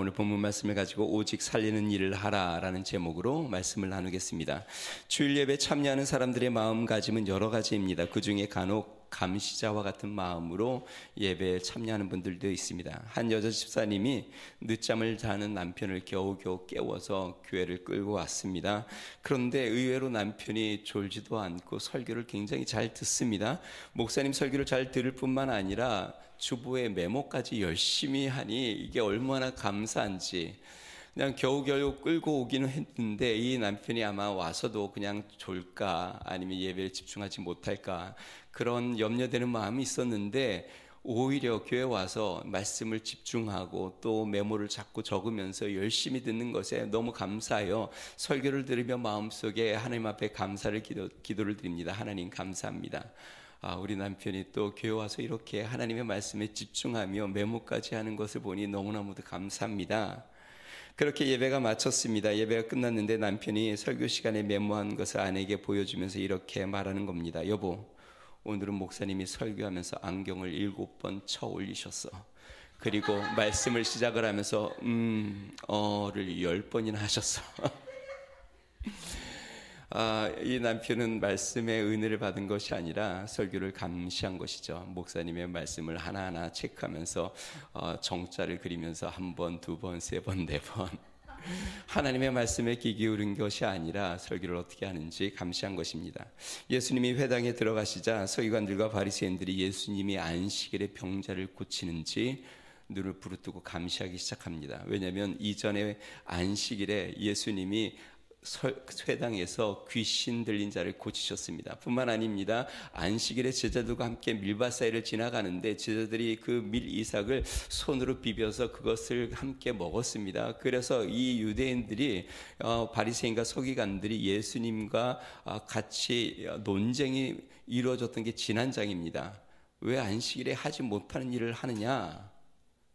오늘 본문 말씀을 가지고 오직 살리는 일을 하라라는 제목으로 말씀을 나누겠습니다. 주일 예배 참여하는 사람들의 마음가짐은 여러 가지입니다. 그중에 간혹 감시자와 같은 마음으로 예배에 참여하는 분들도 있습니다. 한 여자 집사님이 늦잠을 자는 남편을 겨우겨우 깨워서 교회를 끌고 왔습니다. 그런데 의외로 남편이 졸지도 않고 설교를 굉장히 잘 듣습니다. 목사님 설교를 잘 들을 뿐만 아니라 주부의 메모까지 열심히 하니 이게 얼마나 감사한지, 그냥 겨우겨우 끌고 오기는 했는데 이 남편이 아마 와서도 그냥 졸까 아니면 예배에 집중하지 못할까 그런 염려되는 마음이 있었는데, 오히려 교회 와서 말씀을 집중하고 또 메모를 자꾸 적으면서 열심히 듣는 것에 너무 감사해요. 설교를 들으며 마음속에 하나님 앞에 감사를 기도를 드립니다. 하나님 감사합니다. 우리 남편이 또 교회 와서 이렇게 하나님의 말씀에 집중하며 메모까지 하는 것을 보니 너무나도 감사합니다. 그렇게 예배가 마쳤습니다. 예배가 끝났는데 남편이 설교 시간에 메모한 것을 아내에게 보여주면서 이렇게 말하는 겁니다. 여보, 오늘은 목사님이 설교하면서 안경을 7번 쳐 올리셨어. 그리고 말씀을 시작을 하면서 를 10번이나 하셨어. 이 남편은 말씀의 은혜를 받은 것이 아니라 설교를 감시한 것이죠. 목사님의 말씀을 하나하나 체크하면서 정자를 그리면서 1번, 2번, 3번, 4번 하나님의 말씀에 귀 기울인 것이 아니라 설교를 어떻게 하는지 감시한 것입니다. 예수님이 회당에 들어가시자 서기관들과 바리새인들이 예수님이 안식일에 병자를 고치는지 눈을 부릅뜨고 감시하기 시작합니다. 왜냐하면 이전에 안식일에 예수님이 회당에서 귀신 들린 자를 고치셨습니다. 뿐만 아닙니다. 안식일에 제자들과 함께 밀밭 사이를 지나가는데 제자들이 그 밀이삭을 손으로 비벼서 그것을 함께 먹었습니다. 그래서 이 유대인들이 바리새인과 서기관들이 예수님과 같이 논쟁이 이루어졌던 게 지난 장입니다. 왜 안식일에 하지 못하는 일을 하느냐?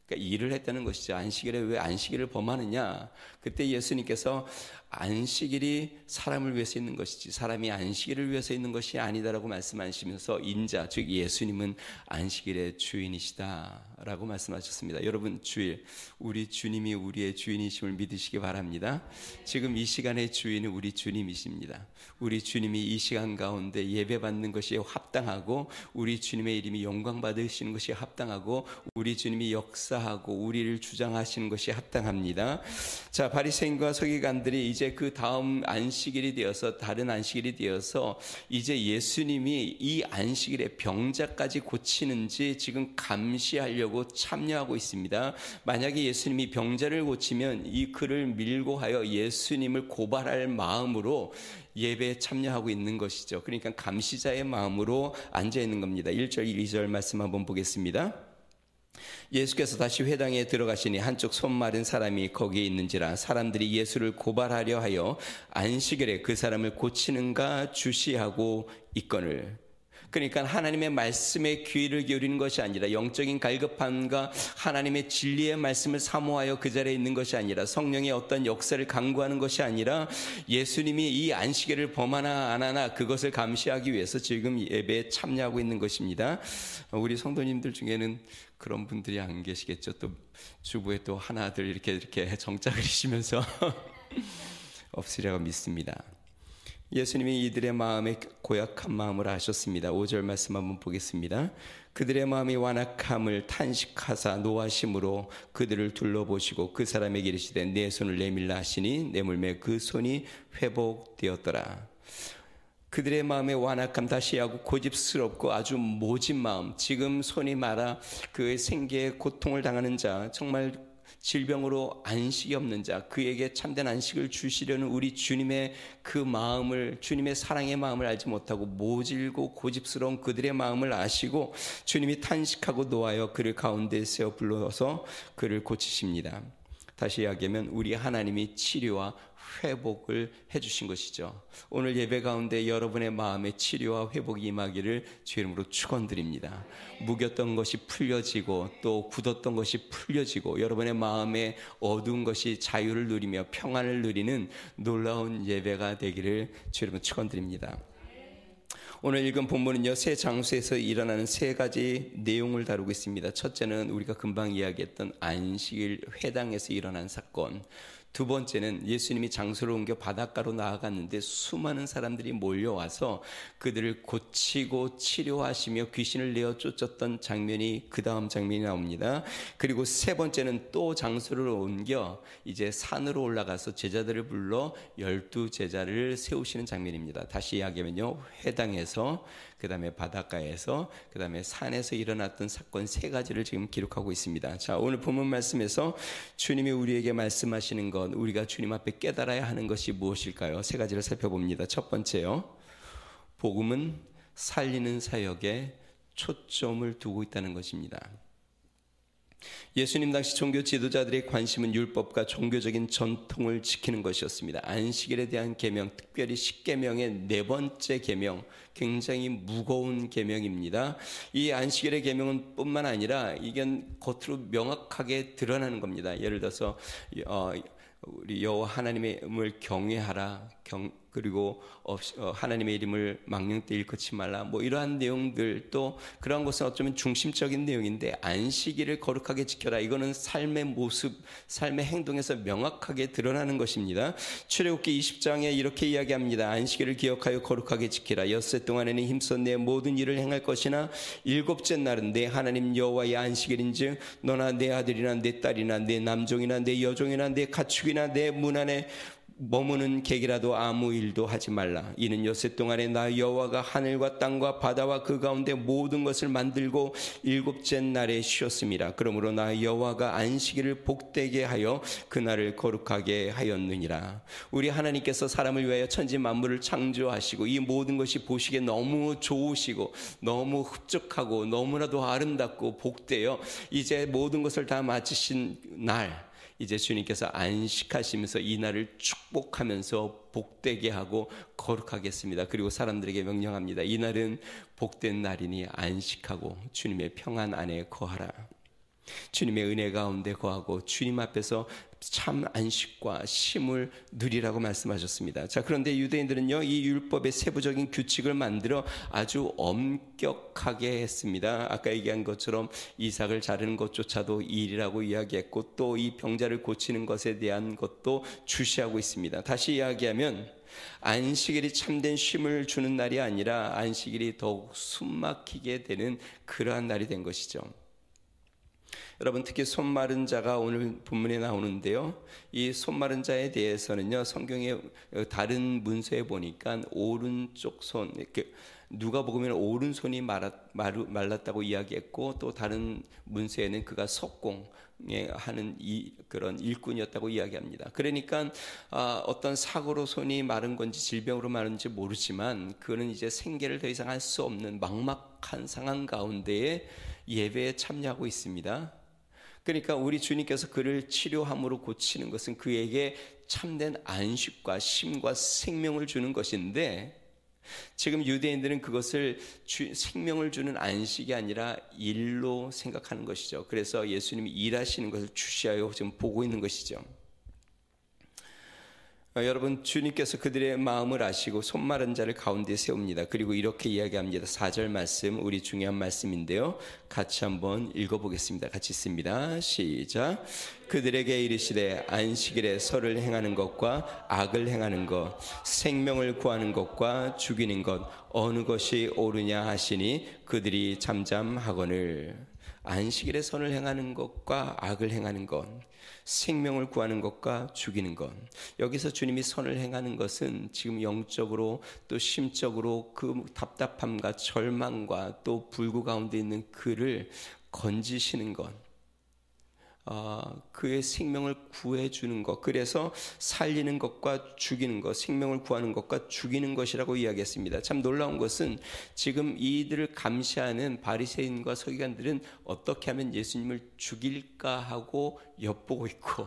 그러니까 일을 했다는 것이죠. 안식일에 왜 안식일을 범하느냐? 그때 예수님께서 안식일이 사람을 위해서 있는 것이지 사람이 안식일을 위해서 있는 것이 아니다라고 말씀하시면서 인자, 즉 예수님은 안식일의 주인이시다라고 말씀하셨습니다. 여러분, 주일, 우리 주님이 우리의 주인이심을 믿으시기 바랍니다. 지금 이 시간의 주인은 우리 주님이십니다. 우리 주님이 이 시간 가운데 예배받는 것이 합당하고 우리 주님의 이름이 영광 받으시는 것이 합당하고 우리 주님이 역사하고 우리를 주장하시는 것이 합당합니다. 자, 바리새인과 서기관들이 이제 그 다음 안식일이 되어서 다른 안식일이 되어서 이제 예수님이 이 안식일에 병자까지 고치는지 지금 감시하려고 참여하고 있습니다. 만약에 예수님이 병자를 고치면 이 그를 밀고 하여 예수님을 고발할 마음으로 예배에 참여하고 있는 것이죠. 그러니까 감시자의 마음으로 앉아 있는 겁니다. 1절 2절 말씀 한번 보겠습니다. 예수께서 다시 회당에 들어가시니 한쪽 손 마른 사람이 거기에 있는지라 사람들이 예수를 고발하려 하여 안식일에 그 사람을 고치는가 주시하고 있거늘. 그러니까 하나님의 말씀에 귀를 기울이는 것이 아니라 영적인 갈급함과 하나님의 진리의 말씀을 사모하여 그 자리에 있는 것이 아니라 성령의 어떤 역사를 강구하는 것이 아니라 예수님이 이 안식일을 범하나 안 하나 그것을 감시하기 위해서 지금 예배에 참여하고 있는 것입니다. 우리 성도님들 중에는 그런 분들이 안 계시겠죠. 또 주부에 또 하나들 이렇게 정자 그리시면서 없으리라고 믿습니다. 예수님이 이들의 마음에 고약한 마음을 아셨습니다. 5절 말씀 한번 보겠습니다. 그들의 마음이 완악함을 탄식하사 노하심으로 그들을 둘러보시고 그 사람에게 이르시되 내 손을 내밀라 하시니 내물매 그 손이 회복되었더라. 그들의 마음의 완악함, 다시 하고 고집스럽고 아주 모진 마음, 지금 손이 마라 그의 생계에 고통을 당하는 자, 정말 질병으로 안식이 없는 자, 그에게 참된 안식을 주시려는 우리 주님의 그 마음을, 주님의 사랑의 마음을 알지 못하고 모질고 고집스러운 그들의 마음을 아시고 주님이 탄식하고 노하여 그를 가운데 세워 불러서 그를 고치십니다. 다시 이야기하면 우리 하나님이 치료와 회복을 해주신 것이죠. 오늘 예배 가운데 여러분의 마음의 치료와 회복이 임하기를 주 이름으로 축원드립니다. 묵였던 것이 풀려지고 또 굳었던 것이 풀려지고 여러분의 마음에 어두운 것이 자유를 누리며 평안을 누리는 놀라운 예배가 되기를 주 이름으로 축원드립니다. 오늘 읽은 본문은요, 새 장소에서 일어나는 세 가지 내용을 다루고 있습니다. 첫째는 우리가 금방 이야기했던 안식일 회당에서 일어난 사건. 두 번째는 예수님이 장소를 옮겨 바닷가로 나아갔는데 수많은 사람들이 몰려와서 그들을 고치고 치료하시며 귀신을 내어 쫓았던 장면이 그 다음 장면이 나옵니다. 그리고 세 번째는 또 장소를 옮겨 이제 산으로 올라가서 제자들을 불러 12제자를 세우시는 장면입니다. 다시 이야기하면요, 회당에서, 그 다음에 바닷가에서, 그 다음에 산에서 일어났던 사건 세 가지를 지금 기록하고 있습니다. 자, 오늘 본문 말씀에서 주님이 우리에게 말씀하시는 것, 우리가 주님 앞에 깨달아야 하는 것이 무엇일까요? 세 가지를 살펴봅니다. 첫 번째요, 복음은 살리는 사역에 초점을 두고 있다는 것입니다. 예수님 당시 종교 지도자들의 관심은 율법과 종교적인 전통을 지키는 것이었습니다. 안식일에 대한 계명, 특별히 십계명의 네 번째 계명, 굉장히 무거운 계명입니다. 이 안식일의 계명은 뿐만 아니라 이게 겉으로 명확하게 드러나는 겁니다. 예를 들어서 우리 여호와 하나님의 이름을 경외하라, 그리고 하나님의 이름을 망령 때 일컫지 말라, 뭐 이러한 내용들, 또 그러한 것은 어쩌면 중심적인 내용인데, 안식일을 거룩하게 지켜라, 이거는 삶의 모습, 삶의 행동에서 명확하게 드러나는 것입니다. 출애굽기 20장에 이렇게 이야기합니다. 안식일을 기억하여 거룩하게 지키라. 엿새 동안에는 힘써 내 모든 일을 행할 것이나 일곱째 날은 내 하나님 여호와의 안식일인즉 너나 내 아들이나 내 딸이나 내 남종이나 내 여종이나 내 가축이나 내 문 안에 머무는 객이라도 아무 일도 하지 말라. 이는 엿새 동안에 나 여호와가 하늘과 땅과 바다와 그 가운데 모든 것을 만들고 일곱째 날에 쉬었음이라. 그러므로 나 여호와가 안식일을 복되게 하여 그날을 거룩하게 하였느니라. 우리 하나님께서 사람을 위하여 천지 만물을 창조하시고 이 모든 것이 보시기에 너무 좋으시고 너무 흡족하고 너무나도 아름답고 복되어 이제 모든 것을 다 마치신 날, 이제 주님께서 안식하시면서 이 날을 축복하면서 복되게 하고 거룩하게 했습니다. 그리고 사람들에게 명령합니다. 이 날은 복된 날이니 안식하고 주님의 평안 안에 거하라. 주님의 은혜 가운데 거하고 주님 앞에서 참 안식과 쉼을 누리라고 말씀하셨습니다. 자, 그런데 유대인들은요, 이 율법의 세부적인 규칙을 만들어 아주 엄격하게 했습니다. 아까 얘기한 것처럼 이삭을 자르는 것조차도 일이라고 이야기했고, 또 이 병자를 고치는 것에 대한 것도 주시하고 있습니다. 다시 이야기하면 안식일이 참된 쉼을 주는 날이 아니라 안식일이 더욱 숨막히게 되는 그러한 날이 된 것이죠. 여러분, 특히 손 마른 자가 오늘 본문에 나오는데요, 이 손 마른 자에 대해서는요, 성경의 다른 문서에 보니까 오른쪽 손, 누가복음에는 오른손이 말랐다고 이야기했고, 또 다른 문서에는 그가 석공에 하는 그런 일꾼이었다고 이야기합니다. 그러니까 어떤 사고로 손이 마른 건지 질병으로 마른지 모르지만 그는 이제 생계를 더 이상 할 수 없는 막막한 상황 가운데에 예배에 참여하고 있습니다. 그러니까 우리 주님께서 그를 치료함으로 고치는 것은 그에게 참된 안식과 쉼과 생명을 주는 것인데, 지금 유대인들은 그것을 생명을 주는 안식이 아니라 일로 생각하는 것이죠. 그래서 예수님이 일하시는 것을 주시하여 지금 보고 있는 것이죠. 여러분, 주님께서 그들의 마음을 아시고 손 마른 자를 가운데 세웁니다. 그리고 이렇게 이야기합니다. 4절 말씀, 우리 중요한 말씀인데요, 같이 한번 읽어보겠습니다. 같이 읽습니다. 시작. 그들에게 이르시되 안식일에 설을 행하는 것과 악을 행하는 것, 생명을 구하는 것과 죽이는 것 어느 것이 옳으냐 하시니 그들이 잠잠하거늘. 안식일에 선을 행하는 것과 악을 행하는 것, 생명을 구하는 것과 죽이는 것. 여기서 주님이 선을 행하는 것은 지금 영적으로 또 심적으로 그 답답함과 절망과 또 불구 가운데 있는 그를 건지시는 것, 그의 생명을 구해주는 것, 그래서 살리는 것과 죽이는 것, 생명을 구하는 것과 죽이는 것이라고 이야기했습니다. 참 놀라운 것은 지금 이들을 감시하는 바리새인과 서기관들은 어떻게 하면 예수님을 죽일까 하고 엿보고 있고,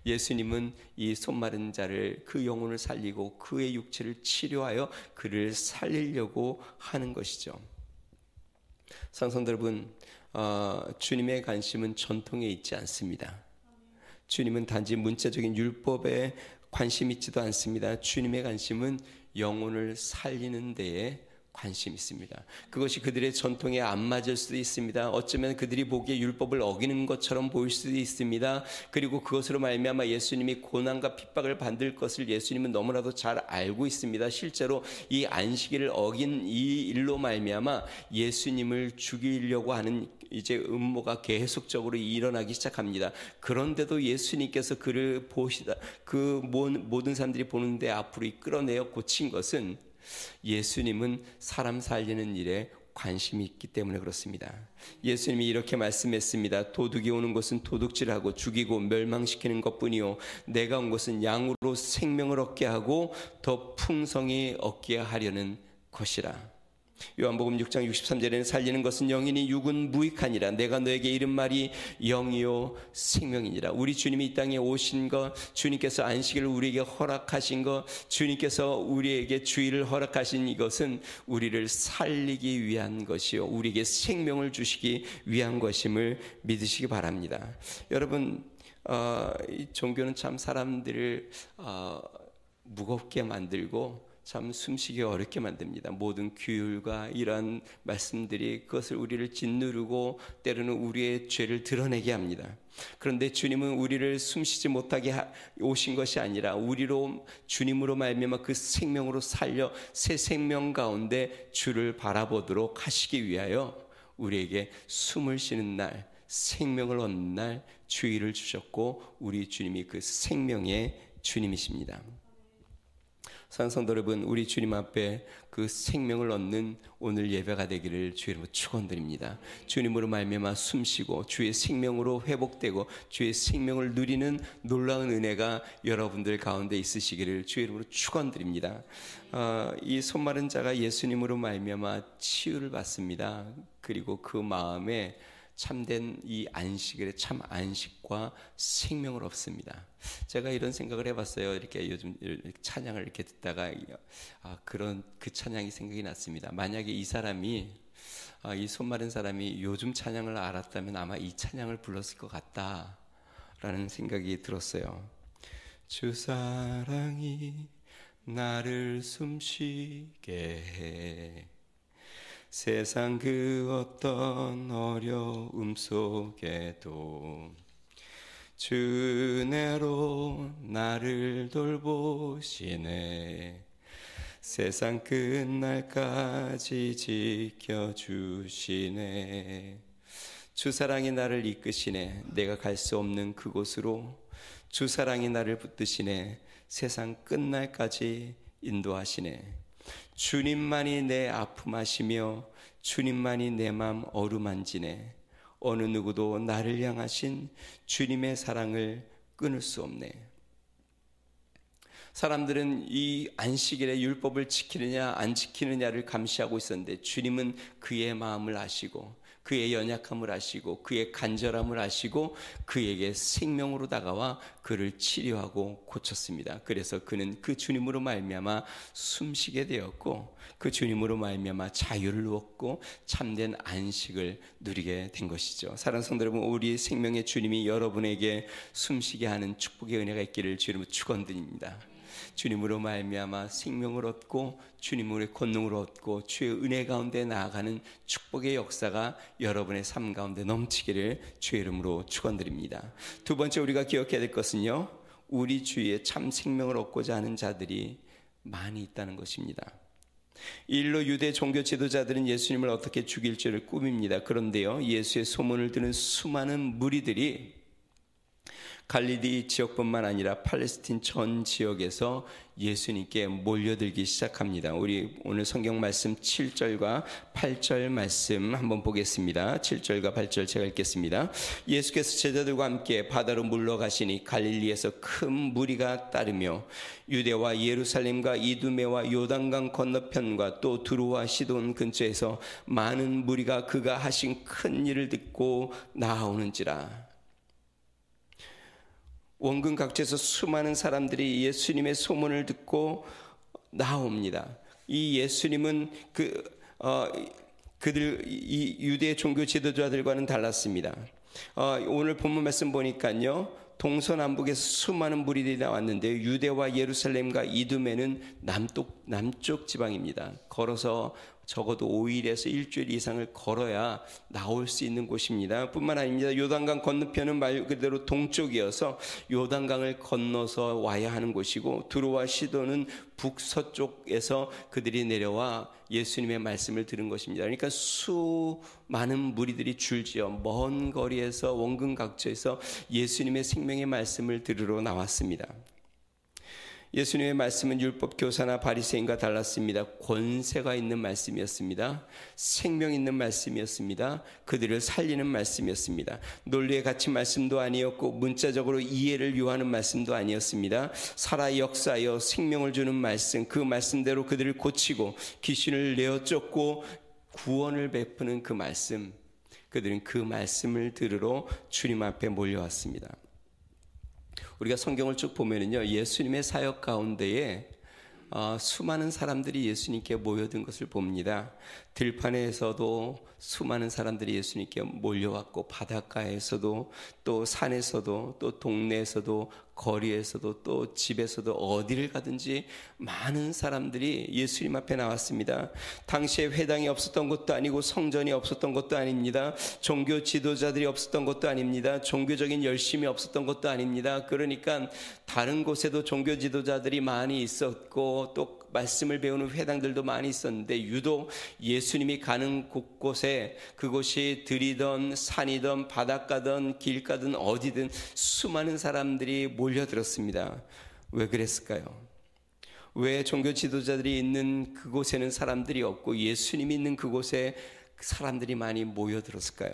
예수님은 이 손 마른 자를, 그 영혼을 살리고 그의 육체를 치료하여 그를 살리려고 하는 것이죠. 성도 여러분, 주님의 관심은 전통에 있지 않습니다. 주님은 단지 문자적인 율법에 관심 있지도 않습니다. 주님의 관심은 영혼을 살리는 데에 관심이 있습니다. 그것이 그들의 전통에 안 맞을 수도 있습니다. 어쩌면 그들이 보기에 율법을 어기는 것처럼 보일 수도 있습니다. 그리고 그것으로 말미암아 예수님이 고난과 핍박을 받을 것을 예수님은 너무나도 잘 알고 있습니다. 실제로 이 안식일을 어긴 이 일로 말미암아 예수님을 죽이려고 하는 이제 음모가 계속적으로 일어나기 시작합니다. 그런데도 예수님께서 그를 보시다 그 모든 사람들이 보는데 앞으로 끌어내어 고친 것은 예수님은 사람 살리는 일에 관심이 있기 때문에 그렇습니다. 예수님이 이렇게 말씀했습니다. 도둑이 오는 것은 도둑질하고 죽이고 멸망시키는 것뿐이요 내가 온 것은 양으로 생명을 얻게 하고 더 풍성히 얻게 하려는 것이라. 요한복음 6장 63절에는 살리는 것은 영이니 육은 무익하니라. 내가 너에게 이른 말이 영이요 생명이니라. 우리 주님이 이 땅에 오신 것, 주님께서 안식일을 우리에게 허락하신 것, 주님께서 우리에게 주일을 허락하신 이것은 우리를 살리기 위한 것이요 우리에게 생명을 주시기 위한 것임을 믿으시기 바랍니다. 여러분, 이 종교는 참 사람들을 무겁게 만들고 참 숨쉬기 어렵게 만듭니다. 모든 규율과 이러한 말씀들이 그것을 우리를 짓누르고 때로는 우리의 죄를 드러내게 합니다. 그런데 주님은 우리를 숨쉬지 못하게 오신 것이 아니라 우리로 주님으로 말미암아 그 생명으로 살려 새 생명 가운데 주를 바라보도록 하시기 위하여 우리에게 숨을 쉬는 날, 생명을 얻는 날 주의를 주셨고 우리 주님이 그 생명의 주님이십니다. 사랑하는 성도 여러분, 우리 주님 앞에 그 생명을 얻는 오늘 예배가 되기를 주의 이름으로 축원드립니다. 주님으로 말미암아 숨쉬고 주의 생명으로 회복되고 주의 생명을 누리는 놀라운 은혜가 여러분들 가운데 있으시기를 주의 이름으로 축원드립니다. 이 손마른 자가 예수님으로 말미암아 치유를 받습니다. 그리고 그 마음에 참된 이 안식일에 참 안식과 생명을 얻습니다. 제가 이런 생각을 해봤어요. 이렇게 요즘 찬양을 이렇게 듣다가 그런 그 찬양이 생각이 났습니다. 만약에 이 사람이 이 손마른 사람이 요즘 찬양을 알았다면 아마 이 찬양을 불렀을 것 같다라는 생각이 들었어요. 주 사랑이 나를 숨쉬게 해 세상 그 어떤 어려움 속에도 주 은혜로 나를 돌보시네 세상 끝날까지 지켜주시네 주 사랑이 나를 이끄시네 내가 갈 수 없는 그곳으로 주 사랑이 나를 붙드시네 세상 끝날까지 인도하시네 주님만이 내 아픔 아시며 주님만이 내 맘 어루만지네 어느 누구도 나를 향하신 주님의 사랑을 끊을 수 없네. 사람들은 이 안식일의 율법을 지키느냐 안 지키느냐를 감시하고 있었는데 주님은 그의 마음을 아시고 그의 연약함을 아시고 그의 간절함을 아시고 그에게 생명으로 다가와 그를 치료하고 고쳤습니다. 그래서 그는 그 주님으로 말미암아 숨쉬게 되었고 그 주님으로 말미암아 자유를 얻고 참된 안식을 누리게 된 것이죠. 사랑하는 성도 여러분, 우리 생명의 주님이 여러분에게 숨쉬게 하는 축복의 은혜가 있기를 주님으로 축원드립니다. 주님으로 말미암아 생명을 얻고 주님으로의 권능을 얻고 주의 은혜 가운데 나아가는 축복의 역사가 여러분의 삶 가운데 넘치기를 주의 이름으로 축원드립니다. 두 번째 우리가 기억해야 될 것은요, 우리 주위에 참 생명을 얻고자 하는 자들이 많이 있다는 것입니다. 이 일로 유대 종교 지도자들은 예수님을 어떻게 죽일지를 꾸밉니다. 그런데요, 예수의 소문을 듣는 수많은 무리들이 갈릴리 지역뿐만 아니라 팔레스틴 전 지역에서 예수님께 몰려들기 시작합니다. 우리 오늘 성경 말씀 7절과 8절 말씀 한번 보겠습니다. 7절과 8절 제가 읽겠습니다. 예수께서 제자들과 함께 바다로 물러가시니 갈릴리에서 큰 무리가 따르며 유대와 예루살렘과 이두메와 요단강 건너편과 또 두로와 시돈 근처에서 많은 무리가 그가 하신 큰 일을 듣고 나아오는지라. 원근 각지에서 수많은 사람들이 예수님의 소문을 듣고 나옵니다. 이 예수님은 그들 이 유대 종교 지도자들과는 달랐습니다. 오늘 본문 말씀 보니까요, 동서남북에서 수많은 무리들이 나왔는데 유대와 예루살렘과 이두메는 남쪽 지방입니다. 걸어서 적어도 5일에서 일주일 이상을 걸어야 나올 수 있는 곳입니다. 뿐만 아닙니다. 요단강 건너편은 말 그대로 동쪽이어서 요단강을 건너서 와야 하는 곳이고, 두로와 시도는 북서쪽에서 그들이 내려와 예수님의 말씀을 들은 것입니다. 그러니까 수많은 무리들이 줄지어 먼 거리에서 원근 각처에서 예수님의 생명의 말씀을 들으러 나왔습니다. 예수님의 말씀은 율법 교사나 바리새인과 달랐습니다. 권세가 있는 말씀이었습니다. 생명 있는 말씀이었습니다. 그들을 살리는 말씀이었습니다. 논리에 갇힌 말씀도 아니었고 문자적으로 이해를 요하는 말씀도 아니었습니다. 살아 역사하여 생명을 주는 말씀, 그 말씀대로 그들을 고치고 귀신을 내어 쫓고 구원을 베푸는 그 말씀, 그들은 그 말씀을 들으러 주님 앞에 몰려왔습니다. 우리가 성경을 쭉 보면은요, 예수님의 사역 가운데에 수많은 사람들이 예수님께 모여든 것을 봅니다. 들판에서도 수많은 사람들이 예수님께 몰려왔고, 바닷가에서도 또 산에서도 또 동네에서도 거리에서도 또 집에서도 어디를 가든지 많은 사람들이 예수님 앞에 나왔습니다. 당시에 회당이 없었던 것도 아니고 성전이 없었던 것도 아닙니다. 종교 지도자들이 없었던 것도 아닙니다. 종교적인 열심이 없었던 것도 아닙니다. 그러니까 다른 곳에도 종교 지도자들이 많이 있었고 또 말씀을 배우는 회당들도 많이 있었는데, 유독 예수님이 가는 곳곳에, 그곳이 들이든 산이든 바닷가든 길가든 어디든 수많은 사람들이 몰려들었습니다. 왜 그랬을까요? 왜 종교 지도자들이 있는 그곳에는 사람들이 없고 예수님이 있는 그곳에 사람들이 많이 모여들었을까요?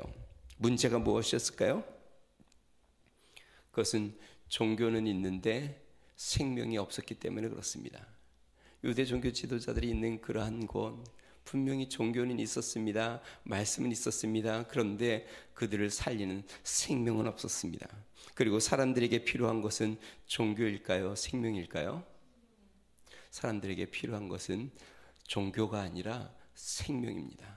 문제가 무엇이었을까요? 그것은 종교는 있는데 생명이 없었기 때문에 그렇습니다. 유대 종교 지도자들이 있는 그러한 곳, 분명히 종교는 있었습니다. 말씀은 있었습니다. 그런데 그들을 살리는 생명은 없었습니다. 그리고 사람들에게 필요한 것은 종교일까요? 생명일까요? 사람들에게 필요한 것은 종교가 아니라 생명입니다.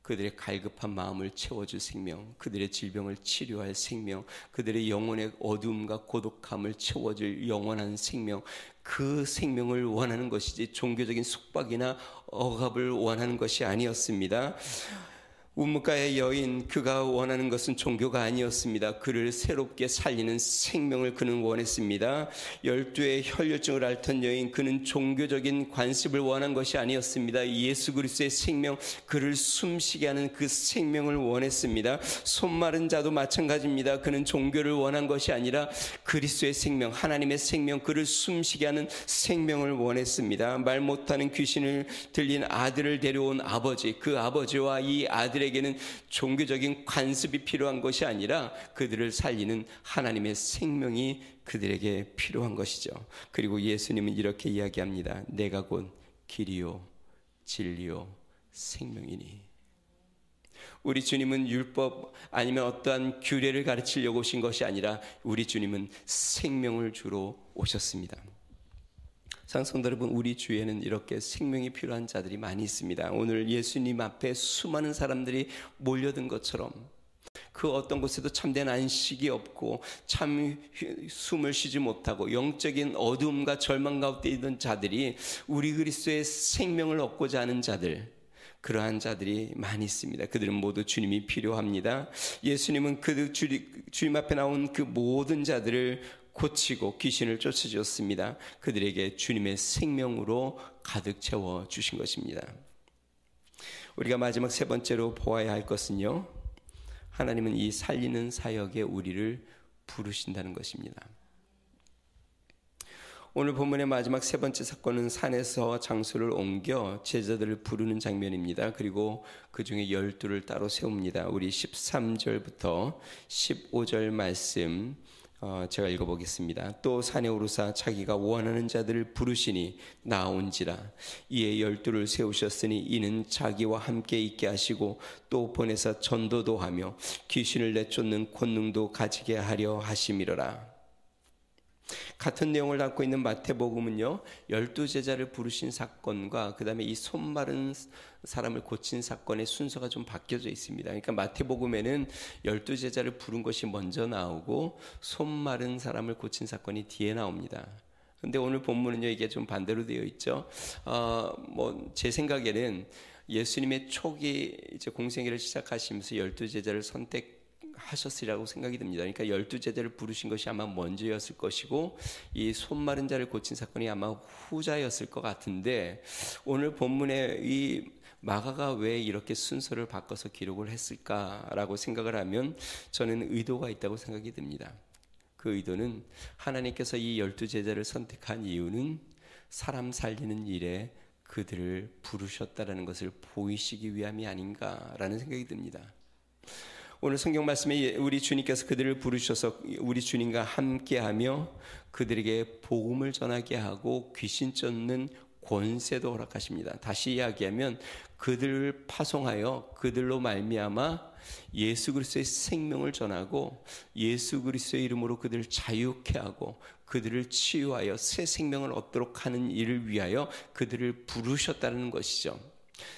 그들의 갈급한 마음을 채워줄 생명, 그들의 질병을 치료할 생명, 그들의 영혼의 어두움과 고독함을 채워줄 영원한 생명, 그 생명을 원하는 것이지 종교적인 속박이나 억압을 원하는 것이 아니었습니다. 우뭇가의 여인, 그가 원하는 것은 종교가 아니었습니다. 그를 새롭게 살리는 생명을 그는 원했습니다. 12의 혈류증을 앓던 여인, 그는 종교적인 관습을 원한 것이 아니었습니다. 예수 그리스도의 생명, 그를 숨쉬게 하는 그 생명을 원했습니다. 손마른 자도 마찬가지입니다. 그는 종교를 원한 것이 아니라 그리스도의 생명, 하나님의 생명, 그를 숨쉬게 하는 생명을 원했습니다. 말 못하는 귀신을 들린 아들을 데려온 아버지, 그 아버지와 이 아들에게는 종교적인 관습이 필요한 것이 아니라 그들을 살리는 하나님의 생명이 그들에게 필요한 것이죠. 그리고 예수님은 이렇게 이야기합니다. 내가 곧 길이요 진리요 생명이니. 우리 주님은 율법 아니면 어떠한 규례를 가르치려고 오신 것이 아니라 우리 주님은 생명을 주러 오셨습니다. 사랑성도 여러분, 우리 주위에는 이렇게 생명이 필요한 자들이 많이 있습니다. 오늘 예수님 앞에 수많은 사람들이 몰려든 것처럼 그 어떤 곳에도 참된 안식이 없고 참 숨을 쉬지 못하고 영적인 어두움과 절망 가운데 있던 자들이 우리 그리스도의 생명을 얻고자 하는 자들, 그러한 자들이 많이 있습니다. 그들은 모두 주님이 필요합니다. 예수님은 주님 앞에 나온 그 모든 자들을 고치고 귀신을 쫓아주었습니다. 그들에게 주님의 생명으로 가득 채워 주신 것입니다. 우리가 마지막 세 번째로 보아야 할 것은요, 하나님은 이 살리는 사역에 우리를 부르신다는 것입니다. 오늘 본문의 마지막 세 번째 사건은 산에서 장소를 옮겨 제자들을 부르는 장면입니다. 그리고 그 중에 12를 따로 세웁니다. 우리 13절부터 15절 말씀 제가 읽어보겠습니다. 또 산에 오르사 자기가 원하는 자들을 부르시니 나온지라. 이에 12를 세우셨으니 이는 자기와 함께 있게 하시고 또 보내사 전도도 하며 귀신을 내쫓는 권능도 가지게 하려 하심이로라. 같은 내용을 담고 있는 마태복음은요, 12제자를 부르신 사건과 그 다음에 이 손 마른 사람을 고친 사건의 순서가 좀 바뀌어져 있습니다. 그러니까 마태복음에는 12제자를 부른 것이 먼저 나오고 손 마른 사람을 고친 사건이 뒤에 나옵니다. 근데 오늘 본문은요, 이게 좀 반대로 되어 있죠. 제 생각에는 예수님의 초기 이제 공생애를 시작하시면서 12제자를 선택하셨으리라고 생각이 듭니다. 그러니까 12제자를 부르신 것이 아마 먼저였을 것이고 이 손 마른 자를 고친 사건이 아마 후자였을 것 같은데, 오늘 본문에 이 마가가 왜 이렇게 순서를 바꿔서 기록을 했을까라고 생각을 하면 저는 의도가 있다고 생각이 듭니다. 그 의도는 하나님께서 이 12제자를 선택한 이유는 사람 살리는 일에 그들을 부르셨다라는 것을 보이시기 위함이 아닌가라는 생각이 듭니다. 오늘 성경 말씀에 우리 주님께서 그들을 부르셔서 우리 주님과 함께하며 그들에게 복음을 전하게 하고 귀신 쫓는 권세도 허락하십니다. 다시 이야기하면 그들을 파송하여 그들로 말미암아 예수 그리스도의 생명을 전하고 예수 그리스도의 이름으로 그들을 자유케 하고 그들을 치유하여 새 생명을 얻도록 하는 일을 위하여 그들을 부르셨다는 것이죠.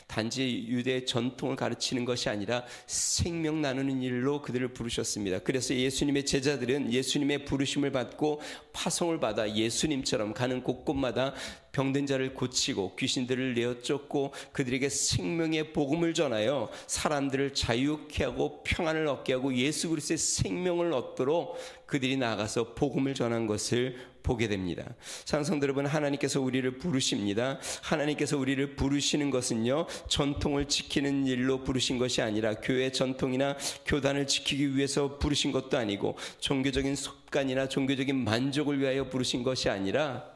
단지 유대 전통을 가르치는 것이 아니라 생명 나누는 일로 그들을 부르셨습니다. 그래서 예수님의 제자들은 예수님의 부르심을 받고 파송을 받아 예수님처럼 가는 곳곳마다 병든 자를 고치고 귀신들을 내어 쫓고 그들에게 생명의 복음을 전하여 사람들을 자유케 하고 평안을 얻게 하고 예수 그리스도의 생명을 얻도록 그들이 나가서 복음을 전한 것을 보게 됩니다. 사랑하는 여러분, 하나님께서 우리를 부르십니다. 하나님께서 우리를 부르시는 것은요, 전통을 지키는 일로 부르신 것이 아니라 교회 전통이나 교단을 지키기 위해서 부르신 것도 아니고 종교적인 습관이나 종교적인 만족을 위하여 부르신 것이 아니라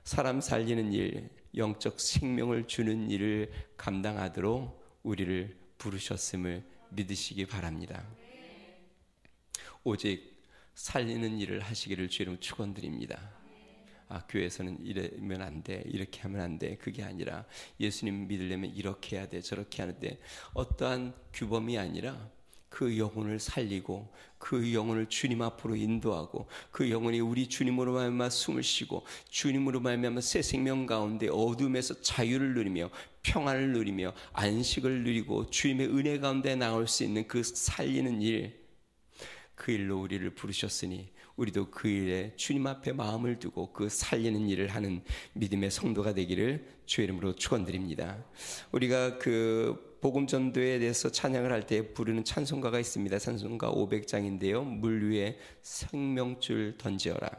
사람 살리는 일, 영적 생명을 주는 일을 감당하도록 우리를 부르셨음을 믿으시기 바랍니다. 오직 살리는 일을 하시기를 주의 이름으로 축원드립니다. 교회에서는 이러면 안 돼, 이렇게 하면 안 돼, 그게 아니라 예수님 믿으려면 이렇게 해야 돼, 저렇게 하는데 어떠한 규범이 아니라 그 영혼을 살리고 그 영혼을 주님 앞으로 인도하고 그 영혼이 우리 주님으로 말미암아 숨을 쉬고 주님으로 말미암아 새 생명 가운데 어둠에서 자유를 누리며 평안을 누리며 안식을 누리고 주님의 은혜 가운데 나올 수 있는 그 살리는 일, 그 일로 우리를 부르셨으니 우리도 그 일에 주님 앞에 마음을 두고 그 살리는 일을 하는 믿음의 성도가 되기를 주의 이름으로 축원드립니다. 우리가 그 복음 전도에 대해서 찬양을 할 때 부르는 찬송가가 있습니다. 찬송가 500장인데요. 물 위에 생명줄 던지어라.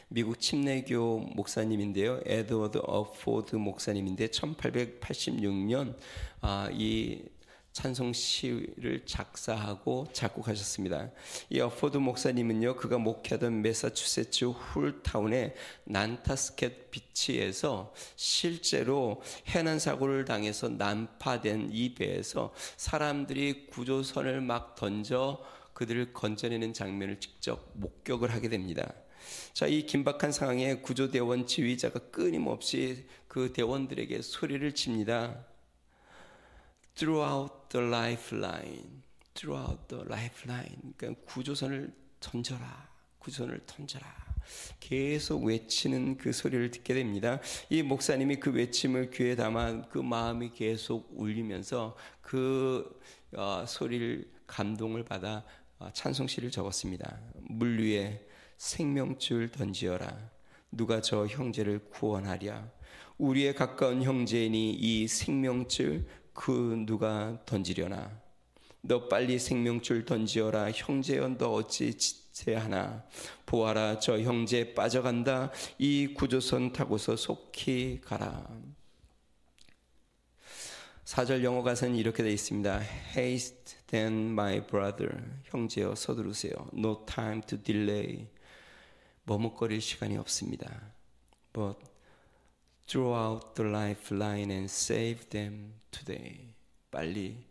미국 침례교 목사님인데요. 에드워드 어포드 목사님인데 1886년 이 찬송 시를 작사하고 작곡하셨습니다. 이 어포드 목사님은요, 그가 목회하던 매사추세츠 훌타운의 난타스켓 비치에서 실제로 해난 사고를 당해서 난파된 이 배에서 사람들이 구조선을 막 던져 그들을 건져내는 장면을 직접 목격을 하게 됩니다. 자, 이 긴박한 상황에 구조대원 지휘자가 끊임없이 그 대원들에게 소리를 칩니다. Throughout the lifeline, throughout the lifeline. 그러니까 구조선을 던져라, 구조선을 던져라. 계속 외치는 그 소리를 듣게 됩니다. 이 목사님이 그 외침을 귀에 담아 그 마음이 계속 울리면서 그 소리를 감동을 받아 찬송시를 적었습니다. 물 위에 생명줄 던지어라. 누가 저 형제를 구원하랴. 우리의 가까운 형제이니 이 생명줄 그 누가 던지려나. 너 빨리 생명줄 던지어라. 형제여 너 어찌 지체하나. 보아라 저 형제 빠져간다. 이 구조선 타고서 속히 가라. 4절 영어 가사는 이렇게 되어 있습니다. Haste then my brother. 형제여 서두르세요. No time to delay. 머뭇거릴 시간이 없습니다. But throw out the lifeline and save them today. 빨리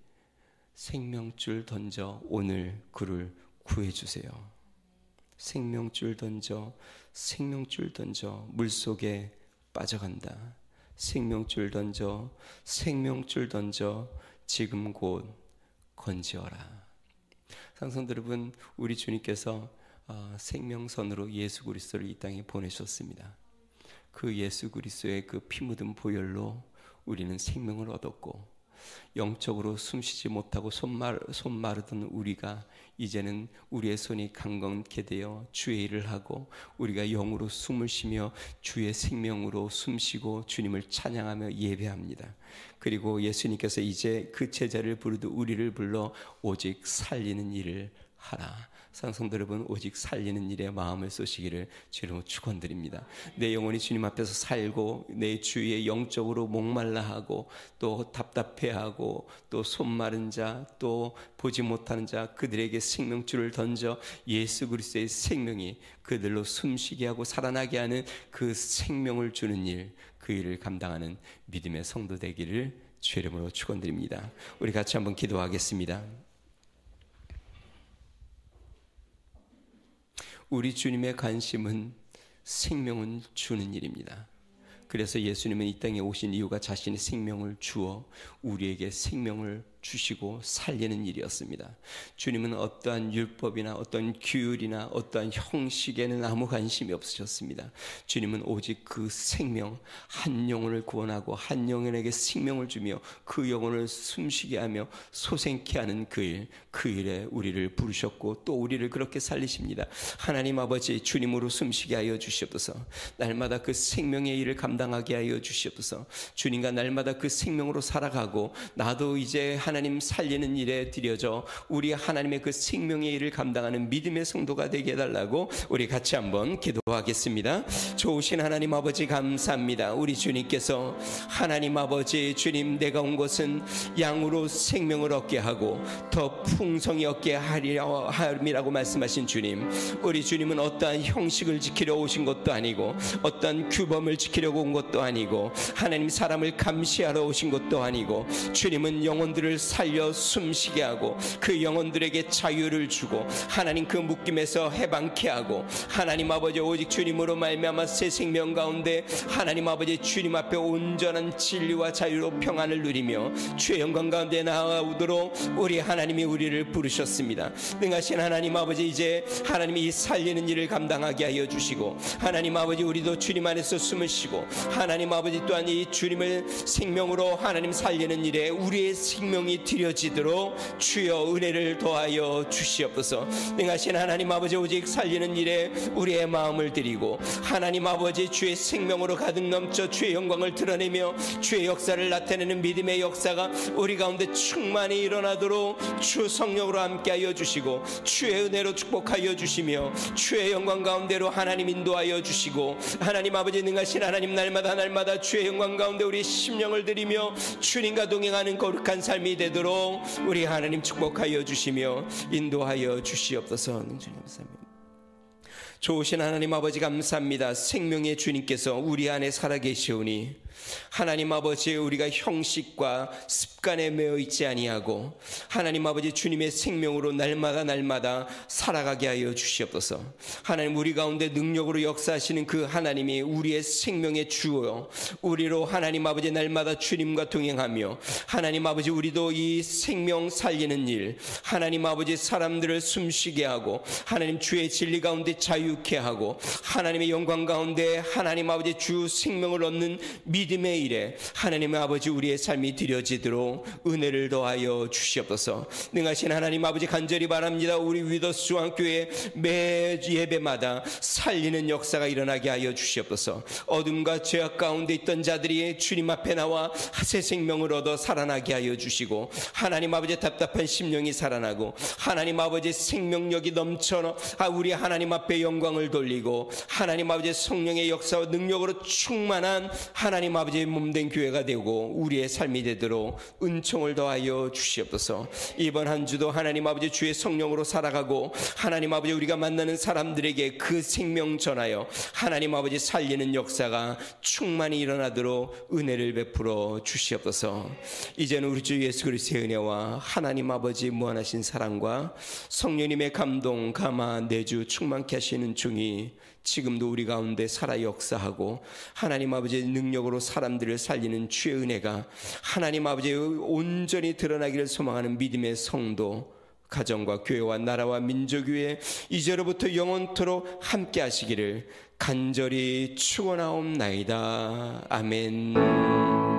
생명줄 던져 오늘 그를 구해주세요. 생명줄 던져, 생명줄 던져. 물속에 빠져간다. 생명줄 던져, 생명줄 던져. 지금 곧 건지어라. 상성들 여러분, 우리 주님께서 생명선으로 예수 그리스도를 이 땅에 보내셨습니다. 그 예수 그리스도의 그 피 묻은 보혈로 우리는 생명을 얻었고 영적으로 숨쉬지 못하고 손마르던 우리가 이제는 우리의 손이 강건케 되어 주의 일을 하고 우리가 영으로 숨을 쉬며 주의 생명으로 숨쉬고 주님을 찬양하며 예배합니다. 그리고 예수님께서 이제 그 제자를 부르듯 우리를 불러 오직 살리는 일을 하라. 상성도 여러분, 오직 살리는 일에 마음을 쏘시기를 주로 축원드립니다. 내 영혼이 주님 앞에서 살고 내 주위에 영적으로 목말라하고 또 답답해하고 또 손마른 자, 또 보지 못하는 자, 그들에게 생명줄을 던져 예수 그리스도의 생명이 그들로 숨쉬게 하고 살아나게 하는 그 생명을 주는 일, 그 일을 감당하는 믿음의 성도 되기를 주의 이름으로 축원드립니다. 우리 같이 한번 기도하겠습니다. 우리 주님의 관심은 생명은 주는 일입니다. 그래서 예수님은 이 땅에 오신 이유가 자신의 생명을 주어 우리에게 생명을 주시고 살리는 일이었습니다. 주님은 어떠한 율법이나 어떤 규율이나 어떠한 형식에는 아무 관심이 없으셨습니다. 주님은 오직 그 생명, 한 영혼을 구원하고 한 영혼에게 생명을 주며 그 영혼을 숨쉬게 하며 소생케 하는 그 일에 우리를 부르셨고 또 우리를 그렇게 살리십니다. 하나님 아버지, 주님으로 숨쉬게 하여 주시옵소서. 날마다 그 생명의 일을 감당하게 하여 주시옵소서. 주님과 날마다 그 생명으로 살아가고 나도 이제 하나님 살리는 일에 들여져 우리 하나님의 그 생명의 일을 감당하는 믿음의 성도가 되게 해달라고 우리 같이 한번 기도하겠습니다. 좋으신 하나님 아버지 감사합니다. 우리 주님께서 하나님 아버지, 주님, 내가 온 것은 양으로 생명을 얻게 하고 더 풍성히 얻게 하리라고 말씀하신 주님, 우리 주님은 어떠한 형식을 지키려 오신 것도 아니고 어떠한 규범을 지키려고 온 것도 아니고 하나님 사람을 감시하러 오신 것도 아니고 주님은 영혼들을 살려 숨쉬게 하고 그 영혼들에게 자유를 주고 하나님 그 묶임에서 해방케 하고 하나님 아버지, 오직 주님으로 말미암아 새 생명 가운데 하나님 아버지 주님 앞에 온전한 진리와 자유로 평안을 누리며 주의 영광 가운데 나아오도록 우리 하나님이 우리를 부르셨습니다. 능하신 하나님 아버지, 이제 하나님이 이 살리는 일을 감당하게 하여 주시고 하나님 아버지, 우리도 주님 안에서 숨을 쉬고 하나님 아버지 또한 이 주님을 생명으로 하나님 살리는 일에 우리의 생명이 드려지도록 주여 은혜를 더하여 주시옵소서. 능하신 하나님 아버지, 오직 살리는 일에 우리의 마음을 드리고 하나님 아버지 주의 생명으로 가득 넘쳐 주의 영광을 드러내며 주의 역사를 나타내는 믿음의 역사가 우리 가운데 충만히 일어나도록 주 성령으로 함께하여 주시고 주의 은혜로 축복하여 주시며 주의 영광 가운데로 하나님 인도하여 주시고 하나님 아버지, 능하신 하나님, 날마다 주의 영광 가운데 우리 심령을 드리며 주님과 동행하는 거룩한 삶이 되도록 우리 하나님 축복하여 주시며 인도하여 주시옵소서. 좋으신 하나님 아버지 감사합니다. 생명의 주님께서 우리 안에 살아계시오니 하나님 아버지, 우리가 형식과 습관에 매여 있지 아니하고 하나님 아버지 주님의 생명으로 날마다 살아가게 하여 주시옵소서. 하나님, 우리 가운데 능력으로 역사하시는 그 하나님이 우리의 생명의 주요 우리로 하나님 아버지 날마다 주님과 동행하며 하나님 아버지, 우리도 이 생명 살리는 일, 하나님 아버지 사람들을 숨쉬게 하고 하나님 주의 진리 가운데 자유케 하고 하나님의 영광 가운데 하나님 아버지 주 생명을 얻는 믿음의 일에 하나님의 아버지 우리의 삶이 드려지도록 은혜를 더하여 주시옵소서. 능하신 하나님 아버지, 간절히 바랍니다. 우리 위더스 중앙교회 매 예배마다 살리는 역사가 일어나게 하여 주시옵소서. 어둠과 죄악 가운데 있던 자들이 주님 앞에 나와 새 생명을 얻어 살아나게 하여 주시고 하나님 아버지 답답한 심령이 살아나고 하나님 아버지 생명력이 넘쳐 우리 하나님 앞에 영광을 돌리고 하나님 아버지 성령의 역사와 능력으로 충만한 하나님 아버지의 몸된 교회가 되고 우리의 삶이 되도록 은총을 더하여 주시옵소서. 이번 한 주도 하나님 아버지 주의 성령으로 살아가고 하나님 아버지 우리가 만나는 사람들에게 그 생명 전하여 하나님 아버지 살리는 역사가 충만히 일어나도록 은혜를 베풀어 주시옵소서. 이제는 우리 주 예수 그리스도의 은혜와 하나님 아버지 무한하신 사랑과 성령님의 감동, 감화, 내주 충만케 하시는 중이 지금도 우리 가운데 살아 역사하고 하나님 아버지의 능력으로 사람들을 살리는 주의 은혜가 하나님 아버지의 온전히 드러나기를 소망하는 믿음의 성도, 가정과 교회와 나라와 민족 위에 이제로부터 영원토록 함께 하시기를 간절히 축원하옵나이다. 아멘.